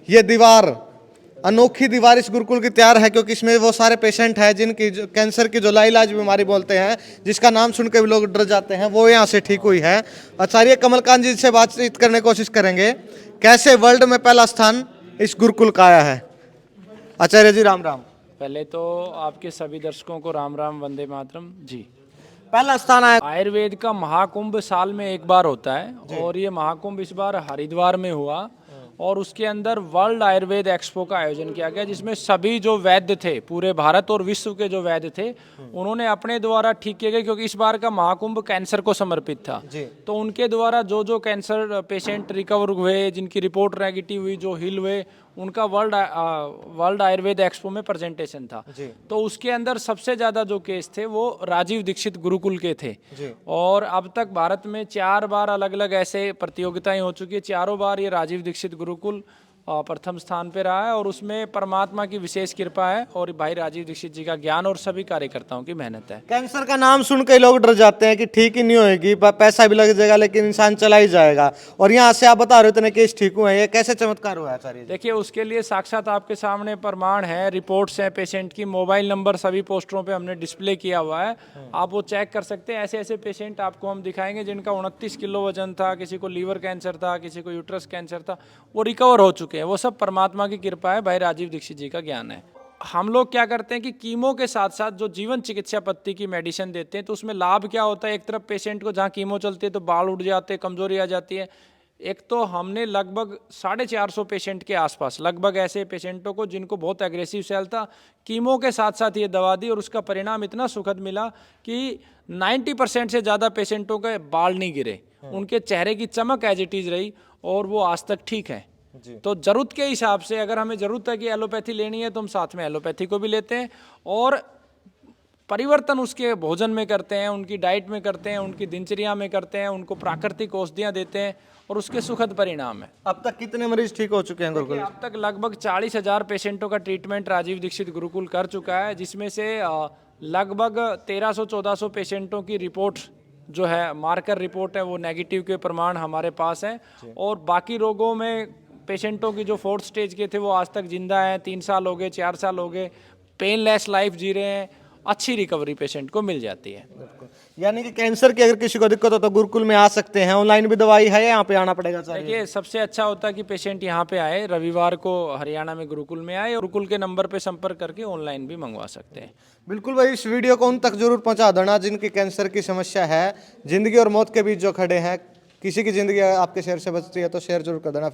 ये दीवार, अनोखी दीवार इस गुरुकुल की तैयार है, क्योंकि इसमें वो सारे पेशेंट हैं जिनकी कैंसर की जो लाइलाज बीमारी बोलते हैं, जिसका नाम सुन के भी लोग डर जाते हैं, वो यहाँ से ठीक हुई है। आचार्य कमलकांत जी से बातचीत करने की कोशिश करेंगे, कैसे वर्ल्ड में पहला स्थान इस गुरुकुल का आया है। आचार्य जी राम राम। पहले तो आपके सभी दर्शकों को राम राम, वंदे मातरम जी। पहला स्थान आया। आयुर्वेद का महाकुंभ साल में एक बार होता है और ये महाकुंभ इस बार हरिद्वार में हुआ और उसके अंदर वर्ल्ड आयुर्वेद एक्सपो का आयोजन किया गया, जिसमें सभी जो वैद्य थे पूरे भारत और विश्व के जो वैद्य थे उन्होंने अपने द्वारा ठीक किए गए, क्योंकि इस बार का महाकुंभ कैंसर को समर्पित था। तो उनके द्वारा जो जो कैंसर पेशेंट रिकवर हुए, जिनकी रिपोर्ट नेगेटिव हुई, जो हिल हुए, उनका वर्ल्ड आयुर्वेद एक्सपो में प्रेजेंटेशन था। तो उसके अंदर सबसे ज़्यादा जो केस थे वो राजीव दीक्षित गुरुकुल के थे। और अब तक भारत में 4 बार अलग अलग ऐसे प्रतियोगिताएं हो चुकी है, चारों बार ये राजीव दीक्षित गुरुकुल प्रथम स्थान पे रहा है और उसमें परमात्मा की विशेष कृपा है और भाई राजीव दीक्षित जी का ज्ञान और सभी कार्यकर्ताओं की मेहनत है। कैंसर का नाम सुन के लोग डर जाते हैं कि ठीक ही नहीं होगी, पैसा भी लग जाएगा, लेकिन इंसान चला ही जाएगा, और यहाँ से आप बता रहे हो इतने केस ठीक हुए हैं, ये कैसे चमत्कार हुआ है आचार्य? देखिए, उसके लिए साक्षात आपके सामने प्रमाण है, रिपोर्ट्स हैं पेशेंट की, मोबाइल नंबर सभी पोस्टरों पे हमने डिस्प्ले किया हुआ है, आप वो चेक कर सकते हैं। ऐसे ऐसे पेशेंट आपको हम दिखाएंगे जिनका 29 किलो वजन था, किसी को लीवर कैंसर था, किसी को यूट्रस कैंसर था, वो रिकवर हो चुके हैं। वो सब परमात्मा की कृपा है, भाई राजीव दीक्षित जी का ज्ञान है। हम लोग क्या करते हैं कि कीमो के साथ साथ जो जीवन चिकित्सा पत्ती की मेडिसिन देते हैं, तो उसमें लाभ क्या होता है, एक तरफ पेशेंट को जहाँ कीमो चलती है तो बाल उठ जाते हैं, कमजोरी आ जाती है। एक तो हमने लगभग 450 पेशेंट के आसपास, लगभग ऐसे पेशेंटों को जिनको बहुत एग्रेसिव सेल था, कीमो के साथ साथ ये दवा दी और उसका परिणाम इतना सुखद मिला कि 90% से ज़्यादा पेशेंटों के बाल नहीं गिरे, उनके चेहरे की चमक एज इट इज़ रही और वो आज तक ठीक है। तो ज़रूरत के हिसाब से अगर हमें ज़रूरत है कि एलोपैथी लेनी है तो हम साथ में एलोपैथी को भी लेते हैं और परिवर्तन उसके भोजन में करते हैं, उनकी डाइट में करते हैं, उनकी दिनचर्या में करते हैं, उनको प्राकृतिक औषधियाँ देते हैं और उसके सुखद परिणाम है। अब तक कितने मरीज ठीक हो चुके हैं गुरुकुल? अब तक लगभग 40,000 पेशेंटों का ट्रीटमेंट राजीव दीक्षित गुरुकुल कर चुका है, जिसमें से लगभग 1300-1400 पेशेंटों की रिपोर्ट जो है, मार्कर रिपोर्ट है, वो नेगेटिव के प्रमाण हमारे पास हैं। और बाकी रोगों में पेशेंटों की जो 4th स्टेज के थे वो आज तक जिंदा हैं, 3 साल हो गए, 4 साल हो गए, पेनलेस लाइफ जी रहे हैं, अच्छी रिकवरी पेशेंट को मिल जाती है। यानी कि कैंसर की अगर किसी को दिक्कत हो तो गुरुकुल में आ सकते हैं, ऑनलाइन भी दवाई है, यहाँ पे आना पड़ेगा? देखिए, सबसे अच्छा होता है कि पेशेंट यहाँ पे आए, रविवार को हरियाणा में गुरुकुल में आए और गुरुकुल के नंबर पे संपर्क करके ऑनलाइन भी मंगवा सकते हैं। बिल्कुल भाई, इस वीडियो को उन तक जरूर पहुँचा देना जिनकी कैंसर की समस्या है, जिंदगी और मौत के बीच जो खड़े हैं। किसी की जिंदगी आपके शेयर से बचती है तो शेयर जरूर कर देना।